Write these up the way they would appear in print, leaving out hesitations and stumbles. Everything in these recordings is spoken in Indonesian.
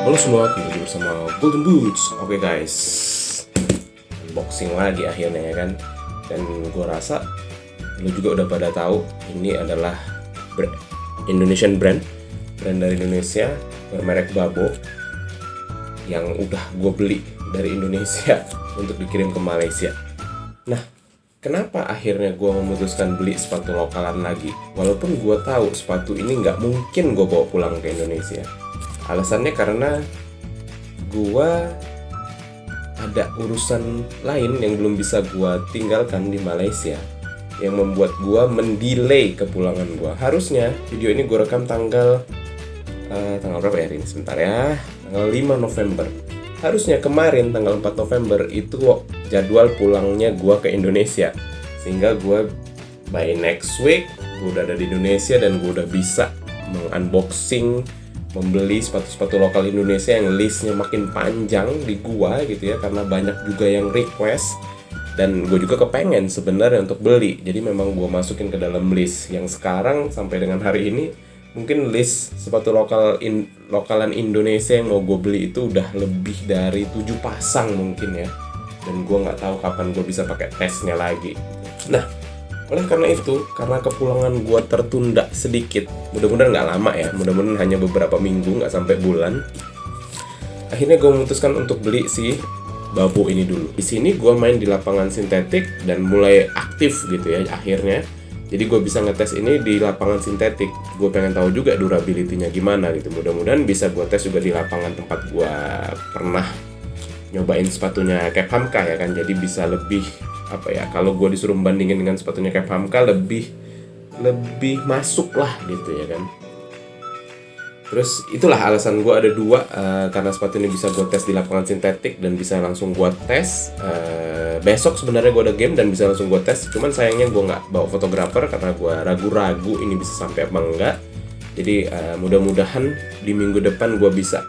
Halo semua, kembali bersama Golden Boots. Oke guys, unboxing lagi akhirnya ya kan. Dan gue rasa lo juga udah pada tahu ini adalah Indonesian brand dari Indonesia bermerek Babo yang udah gue beli dari Indonesia untuk dikirim ke Malaysia. Nah, kenapa akhirnya gue memutuskan beli sepatu lokalan lagi? Walaupun gue tahu sepatu ini nggak mungkin gue bawa pulang ke Indonesia. Alasannya karena gue ada urusan lain yang belum bisa gue tinggalkan di Malaysia, yang membuat gue mendelay kepulangan gue. Harusnya video ini gue rekam tanggal berapa ya ini? Sebentar ya, tanggal 5 November. Harusnya kemarin tanggal 4 November itu jadwal pulangnya gue ke Indonesia, sehingga gue by next week gue udah ada di Indonesia dan gue udah bisa mengunboxing, membeli sepatu-sepatu lokal Indonesia yang listnya makin panjang di gua gitu ya, karena banyak juga yang request dan gue juga kepengen sebenarnya untuk beli. Jadi memang gua masukin ke dalam list yang sekarang sampai dengan hari ini mungkin list sepatu lokalan Indonesia yang mau gue beli itu udah lebih dari 7 pasang mungkin ya, dan gua nggak tahu kapan gue bisa pakai tesnya lagi. Nah, oleh karena itu, karena kepulangan gue tertunda sedikit, mudah-mudahan nggak lama ya, mudah-mudahan hanya beberapa minggu, nggak sampai bulan. Akhirnya gue memutuskan untuk beli si Babo ini dulu. Di sini gue main di lapangan sintetik dan mulai aktif gitu ya akhirnya. Jadi gue bisa ngetes ini di lapangan sintetik. Gue pengen tahu juga durability-nya gimana gitu. Mudah-mudahan bisa gue tes juga di lapangan tempat gue pernah nyobain sepatunya Cape Hamka ya kan. Jadi bisa lebih kalau gue disuruh bandingin dengan sepatunya Cape Hamka lebih masuk lah gitu ya kan. Terus itulah alasan gue ada dua, karena sepatu ini bisa gue tes di lapangan sintetik dan bisa langsung gue tes. Besok sebenarnya gue ada game dan bisa langsung gue tes, cuman sayangnya gue nggak bawa fotografer karena gue ragu-ragu ini bisa sampai apa enggak. Jadi mudah-mudahan di minggu depan gue bisa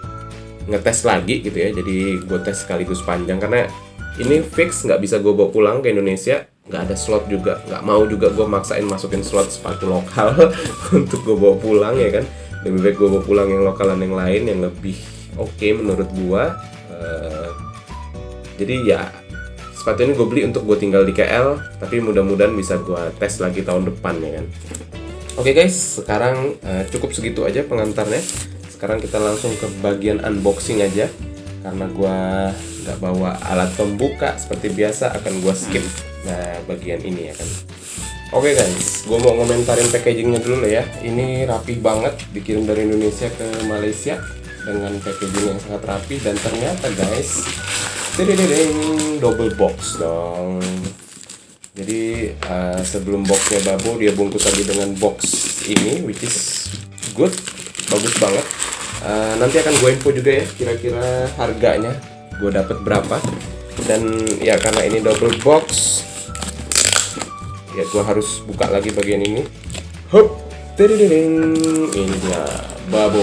ngetes lagi gitu ya. Jadi gue tes sekaligus panjang karena ini fix nggak bisa gue bawa pulang ke Indonesia, nggak ada slot juga, nggak mau juga gue maksain masukin slot sepatu lokal untuk gue bawa pulang ya kan. Lebih baik gue bawa pulang yang lokalan yang lain yang lebih oke menurut gue. Jadi ya sepatu ini gue beli untuk gue tinggal di KL, tapi mudah-mudahan bisa gue tes lagi tahun depan ya kan. Oke guys, sekarang cukup segitu aja pengantarnya. Sekarang kita langsung ke bagian unboxing aja. Karena gue nggak bawa alat pembuka seperti biasa, akan gue skip bagian ini ya kan. Oke guys, gue mau ngomentarin packagingnya dulu lah ya. Ini rapih banget, dikirim dari Indonesia ke Malaysia dengan packaging yang sangat rapih. Dan ternyata guys, double box dong. Jadi sebelum boxnya Babo, dia bungkus lagi dengan box ini, which is good, bagus banget. Nanti akan gue info juga ya kira-kira harganya gue dapat berapa. Dan ya karena ini double box ya gue harus buka lagi bagian ini. Hop, ini dia Babo,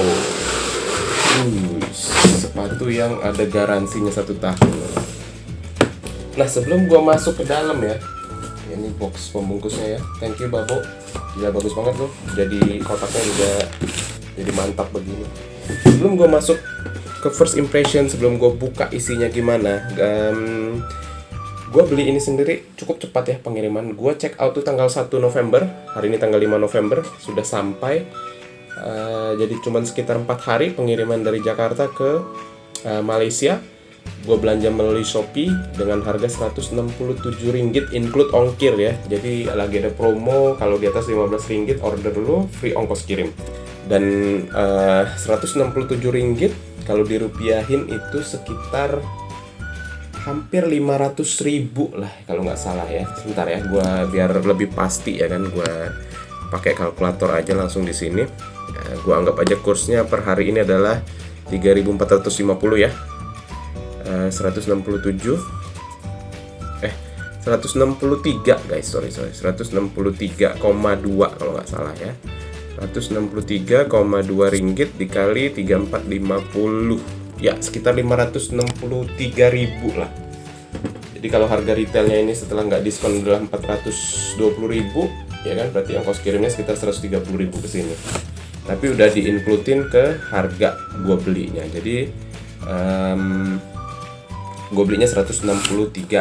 sepatu yang ada garansinya 1 tahun. Nah sebelum gue masuk ke dalam ya, ini box pembungkusnya ya, thank you Babo, gila bagus banget loh. Jadi kotaknya juga jadi mantap begini. Sebelum gue masuk ke first impression, sebelum gue buka isinya gimana, gue beli ini sendiri cukup cepat ya pengiriman. Gue check out tuh tanggal 1 November, hari ini tanggal 5 November, sudah sampai. Jadi cuman sekitar 4 hari pengiriman dari Jakarta ke Malaysia. Gue belanja melalui Shopee dengan harga Rp167 include ongkir ya. Jadi lagi ada promo, kalau di atas Rp15 order dulu free ongkos kirim. Dan Rp167 kalau dirupiahin itu sekitar hampir 500.000 lah kalau nggak salah ya. Sebentar ya, gue biar lebih pasti ya kan, gue pakai kalkulator aja langsung di sini. Gue anggap aja kursnya per hari ini adalah 3.450 ya. 163 guys, sorry 163,2 kalau nggak salah ya. 163,2 ringgit dikali 3450 ya sekitar 563.000 lah. Jadi kalau harga retailnya ini setelah nggak diskon adalah 420.000 ya kan, berarti ongkos kirimnya sekitar 130.000 ke sini. tapi udah diincludein ke harga gue belinya. Jadi gue belinya Rp163.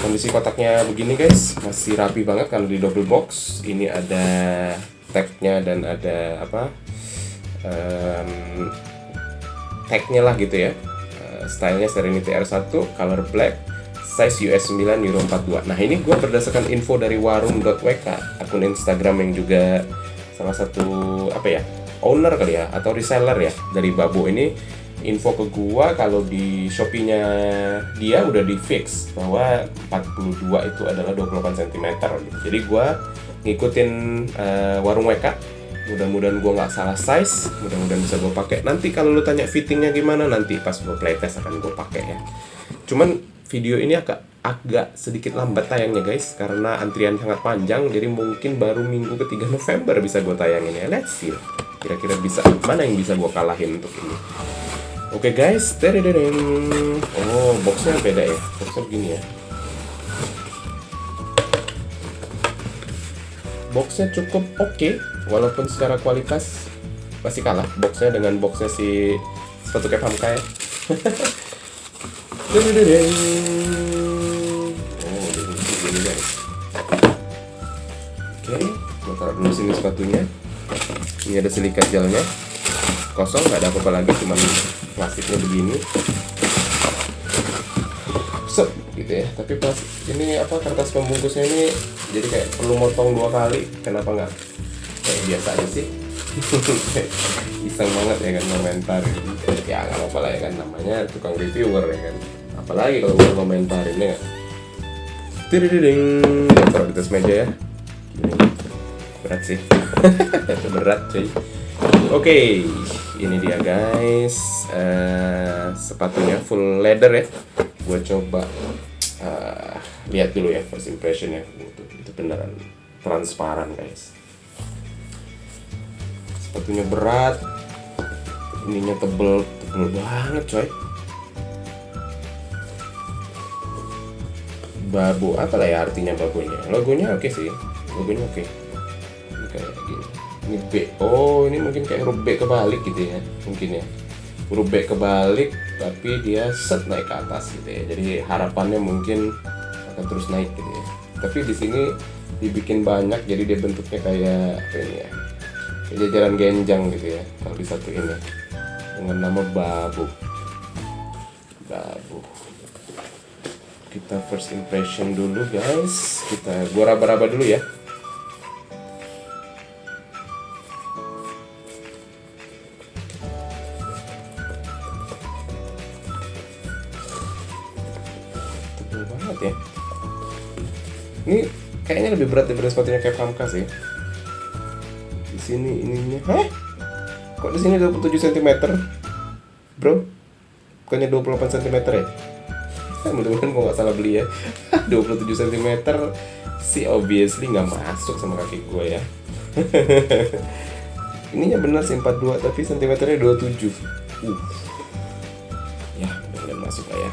Kondisi kotaknya begini guys, masih rapi banget kalau di double box. Ini ada tagnya dan ada tagnya lah gitu ya. Stylenya Serenity R1, color black, size US 9, Euro 42. Nah ini gue berdasarkan info dari warung.wk, akun Instagram yang juga salah satu owner kali ya, atau reseller ya dari Babbo ini. Info ke gua kalau di Shopee-nya dia udah di fix bahwa 42 itu adalah 28 cm gitu. Jadi gua ngikutin warung WK. Mudah-mudahan gua nggak salah size, mudah-mudahan bisa gua pakai. Nanti kalau lu tanya fittingnya gimana, nanti pas gua playtest akan gua pakai ya. Cuman video ini agak sedikit lambat tayangnya guys, karena antrian sangat panjang. Jadi mungkin baru minggu ke-3 November bisa gua tayangin ya. Let's see. Kira-kira mana yang bisa gua kalahin untuk ini. Oke guys, oh boxnya beda ya, boxnya begini ya. Boxnya cukup oke, walaupun secara kualitas masih kalah boxnya dengan boxnya si sepatu Cape Hamka ya. Oh begini guys. Oke, gue taruh dulu sini sepatunya. Ini ada silikat gelnya, kosong, nggak ada apa-apa lagi, cuman plastiknya begini, set gitu ya. Tapi ini kertas pembungkusnya ini jadi kayak perlu motong 2 kali. Kenapa nggak kayak biasa aja sih? Iseng banget ya kan komentar gitu. Ya nggak apa-apa lah ya kan, namanya tukang reviewer ya kan. Apalagi kalau mau komentarinnya nggak. Taruh di atas meja ya. Berat sih. Berat cuy. Oke, ini dia guys, sepatunya full leather ya. Gue coba lihat dulu ya first impressionnya. Itu beneran transparan guys. Sepatunya berat, ininya tebel banget coy. Babbo, apa lah ya artinya Babbonya? Logonya oke sih, logonya oke. Ini kayak gini. Ini B, oh ini mungkin kayak huruf B kebalik gitu ya, mungkin ya, huruf B kebalik tapi dia set naik ke atas gitu ya. Jadi harapannya mungkin akan terus naik gitu ya. Tapi di sini dibikin banyak, jadi dia bentuknya kayak apa ini ya, kayak jajaran genjang gitu ya. Kalau disatuin ya dengan nama Babbo. Kita first impression dulu guys. Gua raba-raba dulu ya. Ya. Ini kayaknya lebih berat daripada sepatunya Cape Hamka sih. Di sini ininya, kok di sini 27 cm, bro? Bukannya 28 cm ya? Mudah-mudahan gue nggak salah beli ya. 27 cm sih obviously nggak masuk sama kaki gue ya. Ininya benar sih 42, tapi cm-nya 27. Ya, mudah-mudahan masuk lah ya.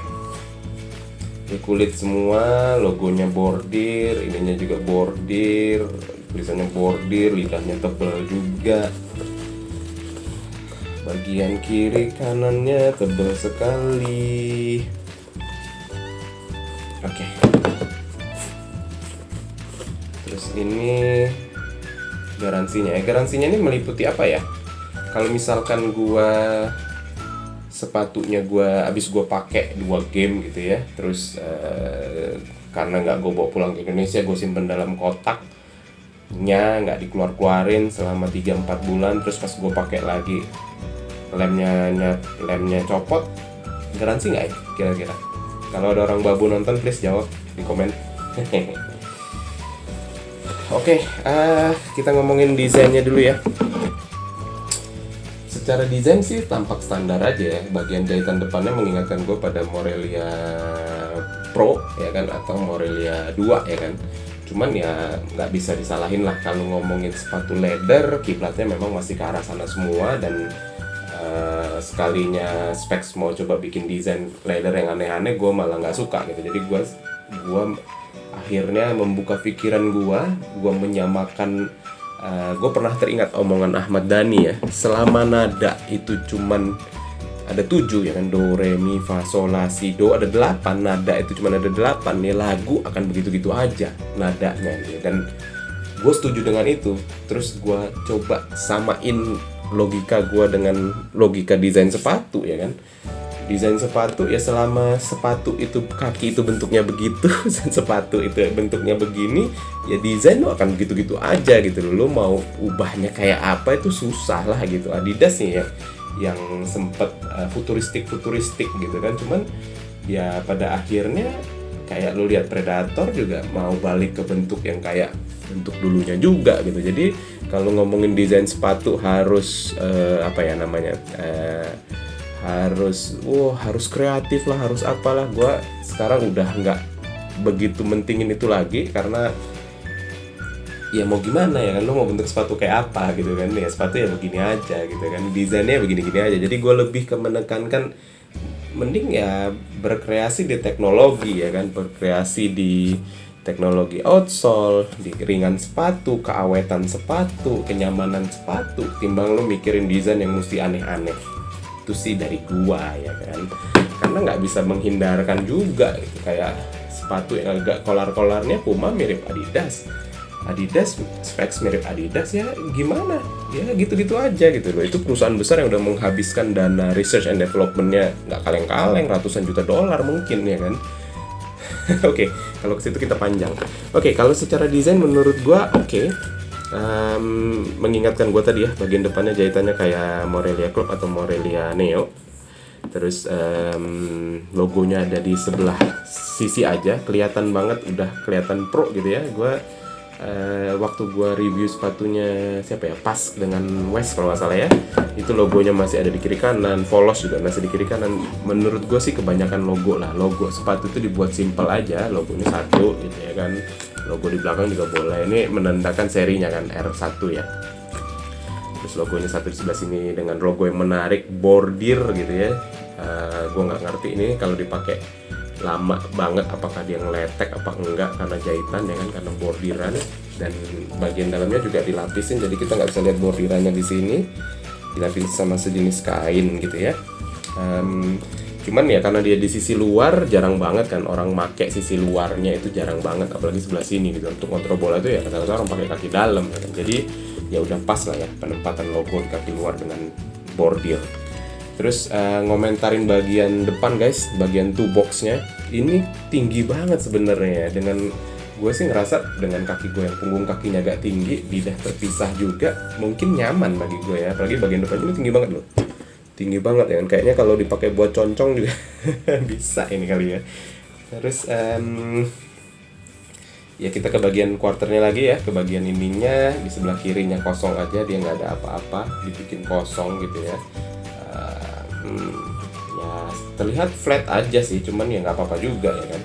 Ini kulit semua, logonya bordir, ininya juga bordir, tulisannya bordir, lidahnya tebal juga. Bagian kiri kanannya tebal sekali. Oke. Terus ini garansinya. Garansinya ini meliputi apa ya? Kalau misalkan sepatunya abis gue pakai 2 game gitu ya, terus karena nggak gue bawa pulang ke Indonesia, gue simpen dalam kotaknya, nggak dikeluarin selama 3-4 bulan, terus pas gue pakai lagi lemnya copot, garansi nggak ya kira-kira? Kalau ada orang Babbo nonton, please jawab di komen. Oke, kita ngomongin desainnya dulu ya. Secara desain sih tampak standar aja ya. Bagian jahitan depannya mengingatkan gue pada Morelia Pro ya kan, atau Morelia 2 ya kan. Cuman ya nggak bisa disalahin lah, kalau ngomongin sepatu leather, kiblatnya memang masih ke arah sana semua. Dan sekalinya Specs mau coba bikin desain leather yang aneh-aneh, gue malah nggak suka gitu. Jadi gue akhirnya membuka pikiran gue menyamakan gue pernah teringat omongan Ahmad Dhani ya, selama nada itu cuman ada 7 ya kan, do, re, mi, fa, sol, la, si, do, ada 8, nada itu cuma ada 8 nih, lagu akan begitu-gitu aja nadanya gitu. Dan gue setuju dengan itu. Terus gue coba samain logika gue dengan logika desain sepatu ya kan. Desain sepatu ya, selama sepatu itu kaki itu bentuknya begitu dan sepatu itu bentuknya begini, ya desain lo akan begitu-gitu aja gitu. Lo mau ubahnya kayak apa itu susah lah gitu. Adidas nih ya yang sempet futuristik gitu kan, cuman ya pada akhirnya kayak lo lihat Predator juga mau balik ke bentuk yang kayak bentuk dulunya juga gitu. Jadi kalau ngomongin desain sepatu harus harus kreatif lah, harus apalah. Gue sekarang udah nggak begitu mentingin itu lagi, karena ya mau gimana ya kan, lo mau bentuk sepatu kayak apa gitu kan, ya sepatu ya begini aja gitu kan, desainnya begini-gini aja. Jadi gue lebih ke menekankan mending ya berkreasi di teknologi ya kan, berkreasi di teknologi outsole, di ringan sepatu, keawetan sepatu, kenyamanan sepatu, timbang lo mikirin desain yang mesti aneh-aneh. Itu sih dari gua ya kan, karena nggak bisa menghindarkan juga gitu. Kayak sepatu yang agak kolar-kolarnya Puma mirip Adidas, specs mirip Adidas, ya gimana ya, gitu-gitu aja gitu loh. Itu perusahaan besar yang udah menghabiskan dana research and developmentnya nggak kaleng-kaleng, ratusan juta dolar mungkin ya kan. Oke, kalau ke situ kita panjang. Oke, kalau secara desain menurut gua mengingatkan gue tadi ya, bagian depannya jahitannya kayak Morelia Club atau Morelia Neo. Terus logonya ada di sebelah sisi aja, kelihatan banget, udah kelihatan pro gitu ya. Gue waktu gue review sepatunya siapa ya, Pas dengan West kalau nggak salah ya, itu logonya masih ada di kiri kanan, Volos juga masih di kiri kanan. Menurut gue sih kebanyakan logo lah, logo sepatu itu dibuat simple aja, logonya satu gitu ya kan. Logo di belakang juga boleh, ini menandakan serinya kan, R1 ya. Terus logonya satu di sebelah sini dengan logo yang menarik, bordir gitu ya. Gue nggak ngerti ini kalau dipakai lama banget apakah dia ngeletek apa enggak, karena jahitan ya kan, karena bordiran. Dan bagian dalamnya juga dilapisin, jadi kita nggak bisa lihat bordirannya di sini, dilapisin sama sejenis kain gitu ya. Cuman ya karena dia di sisi luar, jarang banget kan orang make sisi luarnya, itu jarang banget, apalagi sebelah sini gitu. Untuk kontrol bola itu ya kadang-kadang orang pakai kaki dalam ya kan. Jadi ya udah pas lah ya penempatan logo di kaki luar dengan bordir. Terus ngomentarin bagian depan guys, bagian toe boxnya ini tinggi banget sebenarnya ya. Dengan gue sih ngerasa dengan kaki gue yang punggung kakinya agak tinggi, lidah terpisah juga, mungkin nyaman bagi gue ya. Apalagi bagian depan ini tinggi banget loh. Tinggi banget ya kan, kayaknya kalau dipakai buat concong juga bisa ini kali ya. Terus ya kita ke bagian quarternya lagi ya, ke bagian ininya, di sebelah kirinya kosong aja, dia nggak ada apa-apa, dibikin kosong gitu ya. Ya terlihat flat aja sih, cuman ya nggak apa-apa juga ya kan.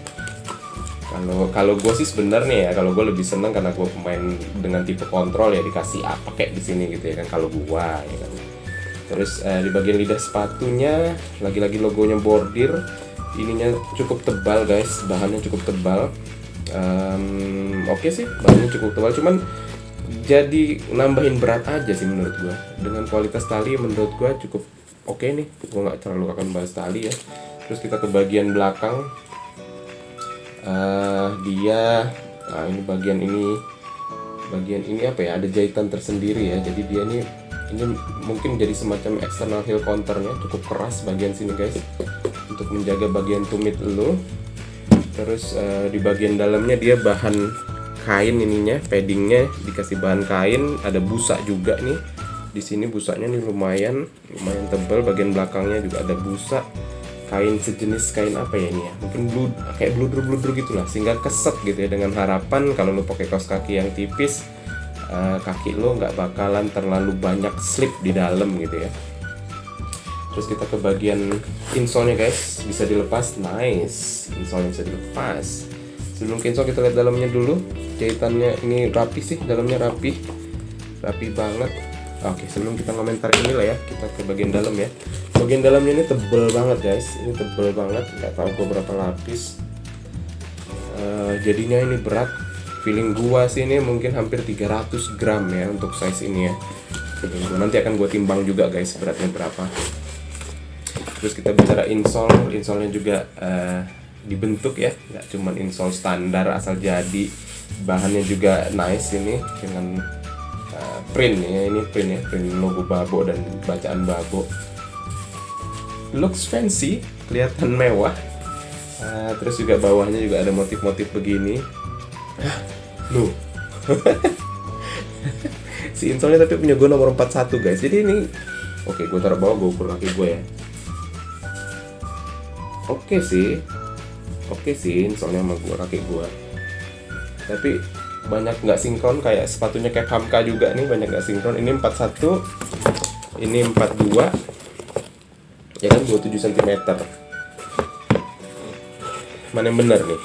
Kalau gue sih sebenarnya ya, kalau gue lebih seneng karena gue pemain dengan tipe kontrol ya, dikasih apa kayak di sini gitu ya kan, kalau gue ya kan. Terus di bagian lidah sepatunya lagi-lagi logonya bordir, ininya cukup tebal guys, bahannya cukup tebal. Oke sih, bahannya cukup tebal, cuman jadi nambahin berat aja sih menurut gua. Dengan kualitas tali menurut gua cukup oke nih, gua nggak terlalu akan bahas tali ya. Terus kita ke bagian belakang, ini bagian ini apa ya, ada jahitan tersendiri ya, jadi dia ini mungkin jadi semacam external heel counternya, cukup keras bagian sini guys untuk menjaga bagian tumit lo. Terus di bagian dalamnya dia bahan kain, ininya paddingnya dikasih bahan kain, ada busa juga nih di sini, busanya nih lumayan tebal. Bagian belakangnya juga ada busa kain, sejenis kain apa ya ini ya, mungkin kayak bluder gitulah, sehingga keset gitu ya, dengan harapan kalau lo pakai kaos kaki yang tipis, kaki lo nggak bakalan terlalu banyak slip di dalam gitu ya. Terus kita ke bagian insole-nya guys, bisa dilepas, nice, insole-nya bisa dilepas. Sebelum ke insole kita lihat dalamnya dulu, jahitannya ini rapi sih, dalamnya rapi banget. Oke, sebelum kita komentar ini lah ya, kita ke bagian dalam ya. Bagian dalamnya ini tebel banget guys, ini tebel banget, nggak tahu berapa lapis. Jadinya ini berat feeling gua sih ini mungkin hampir 300 gram ya untuk size ini ya. Nanti akan gue timbang juga guys beratnya berapa. Terus kita bicara insolnya juga dibentuk ya, nggak cuman insole standar asal jadi, bahannya juga nice ini dengan print ya, ini print logo Babo dan bacaan Babo. Looks fancy, kelihatan mewah. Terus juga bawahnya juga ada motif-motif begini. Loh. Si insole tapi punya gue nomor 41 guys. Jadi ini oke, gue taruh bawah, gue ukur kaki gue ya. Oke sih insole sama gue, kaki gue. Tapi banyak nggak sinkron, kayak sepatunya kayak Hamka juga nih, banyak nggak sinkron. Ini 41, ini 42, ya kan 27 cm. Mana yang benar nih?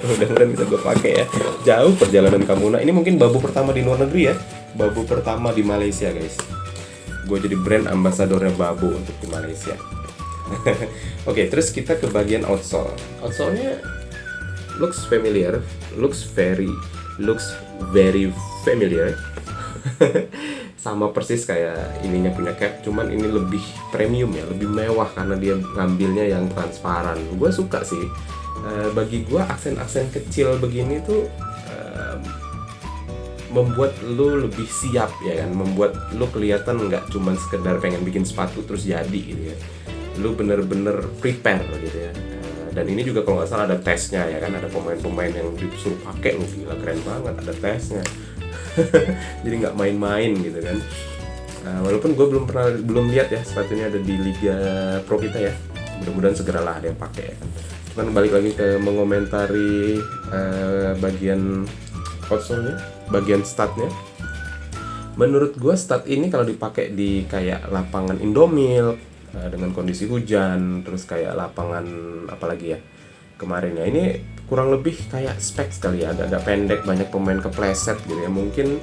Mudah-mudahan bisa gue pakai ya. Jauh perjalanan kamu. Nah, ini mungkin Babo pertama di luar negeri ya. Babo pertama di Malaysia guys. Gue jadi brand ambasadornya Babo untuk di Malaysia. Oke, terus kita ke bagian outsole. Outsole-nya looks very familiar. Sama persis kayak ininya punya cap, cuman ini lebih premium ya, lebih mewah karena dia ngambilnya yang transparan. Gue suka sih. Bagi gue aksen-aksen kecil begini tuh membuat lo lebih siap ya kan, membuat lo kelihatan nggak cuman sekedar pengen bikin sepatu terus jadi gitu ya. Lu bener-bener prepare gitu ya. Dan ini juga kalau nggak salah ada tesnya ya kan, ada pemain-pemain yang disuruh pakai, lu gila keren banget, ada tesnya. Jadi nggak main-main gitu kan. Walaupun gue belum lihat ya sepatunya ada di Liga Pro kita ya. Mudah-mudahan segeralah ada yang pakai ya kan. Cuman balik lagi ke mengomentari bagian outsole-nya, bagian statnya. Menurut gue stat ini kalau dipakai di kayak lapangan Indomilk dengan kondisi hujan, terus kayak lapangan apalagi ya kemarin ya, ini kurang lebih kayak spek sekali ya, agak pendek, banyak pemain kepleset gitu ya. Mungkin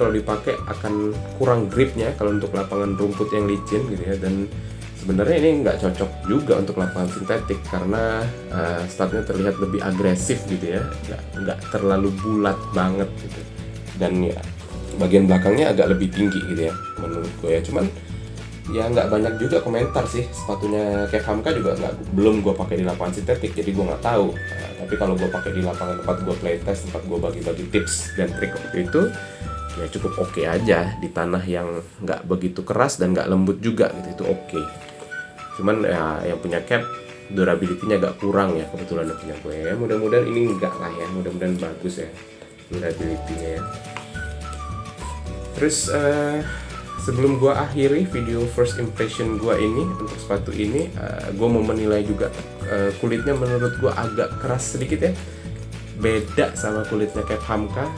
kalau dipakai akan kurang gripnya kalau untuk lapangan rumput yang licin gitu ya. Dan sebenarnya ini nggak cocok juga untuk lapangan sintetik karena statnya terlihat lebih agresif gitu ya, nggak terlalu bulat banget gitu. Dan ya bagian belakangnya agak lebih tinggi gitu ya menurut gue ya. Cuman ya nggak banyak juga komentar sih, sepatunya kayak Hamka juga belum gue pakai di lapangan sintetik, jadi gue nggak tahu. Tapi kalau gue pakai di lapangan tempat gue playtest, tempat gue bagi-bagi tips dan trik waktu itu, ya cukup oke aja di tanah yang nggak begitu keras dan nggak lembut juga gitu, itu oke. Cuman ya yang punya cap durability-nya agak kurang ya, kebetulan yang punya gue ya. Mudah-mudahan ini enggak lah ya, mudah-mudahan bagus ya durability-nya ya. Terus sebelum gue akhiri video first impression gue ini untuk sepatu ini, gue mau menilai juga kulitnya. Menurut gue agak keras sedikit ya, beda sama kulitnya Cape Hamka,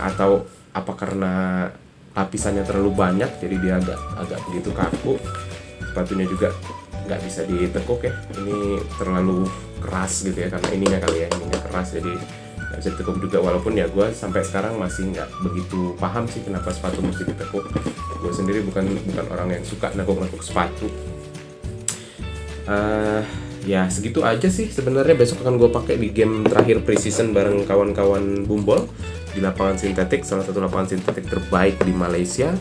atau apa karena lapisannya terlalu banyak jadi dia agak begitu kaku. Sepatunya juga nggak bisa ditekuk ya, ini terlalu keras gitu ya, karena ininya kali ya, ininya keras jadi nggak bisa ditekuk juga. Walaupun ya gue sampai sekarang masih nggak begitu paham sih kenapa sepatu mesti ditekuk. Gue sendiri bukan orang yang suka nekuk-nekuk sepatu. Ya segitu aja sih sebenarnya. Besok akan gue pakai di game terakhir preseason bareng kawan-kawan Bumbol di lapangan sintetik, salah satu lapangan sintetik terbaik di Malaysia.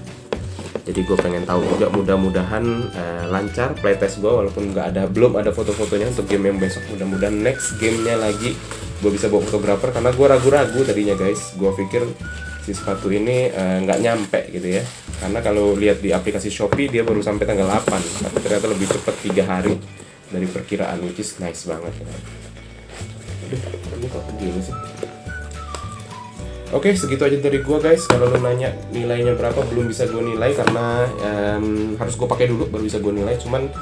Jadi gue pengen tahu juga, mudah-mudahan lancar playtest gue, walaupun belum ada foto-fotonya untuk game yang besok. Mudah-mudahan next gamenya lagi gue bisa bawa fotografer, karena gue ragu-ragu tadinya guys. Gue pikir si sepatu ini nggak nyampe gitu ya, karena kalau lihat di aplikasi Shopee dia baru sampai tanggal 8, tapi ternyata lebih cepat 3 hari dari perkiraan, which is nice banget ya. Aduh, ini kok begini sih. Oke, segitu aja dari gue guys. Kalau lo nanya nilainya berapa, belum bisa gue nilai karena harus gue pakai dulu baru bisa gue nilai. Cuman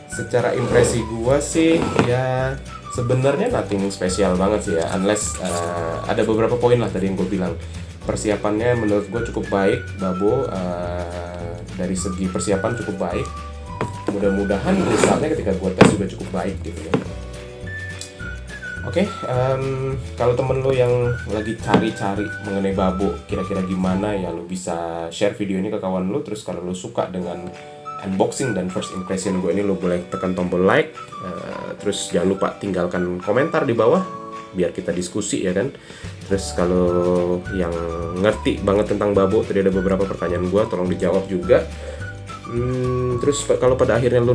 secara impresi gue sih ya sebenarnya nothing spesial banget sih ya, unless ada beberapa poin lah tadi yang gue bilang. Persiapannya menurut gue cukup baik, Babo dari segi persiapan cukup baik. Mudah-mudahan misalnya ketika gue tes juga cukup baik gitu ya. Oke, kalau temen lo yang lagi cari-cari mengenai Babo kira-kira gimana ya, lo bisa share video ini ke kawan lo. Terus kalau lo suka dengan unboxing dan first impression gue ini, lo boleh tekan tombol like. Terus jangan lupa tinggalkan komentar di bawah biar kita diskusi ya kan. Terus kalau yang ngerti banget tentang Babo, tadi ada beberapa pertanyaan gue, tolong dijawab juga. Terus kalau pada akhirnya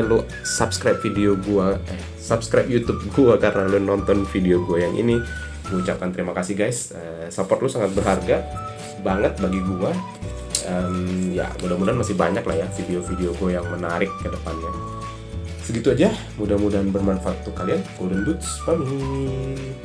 lu subscribe video gua, subscribe YouTube gua karena lu nonton video gua yang ini, gua ucapkan terima kasih guys. Support lu sangat berharga banget bagi gua. Ya mudah-mudahan masih banyak lah ya video-video gua yang menarik ke depannya. Segitu aja, mudah-mudahan bermanfaat untuk kalian. Golden Boots pamit.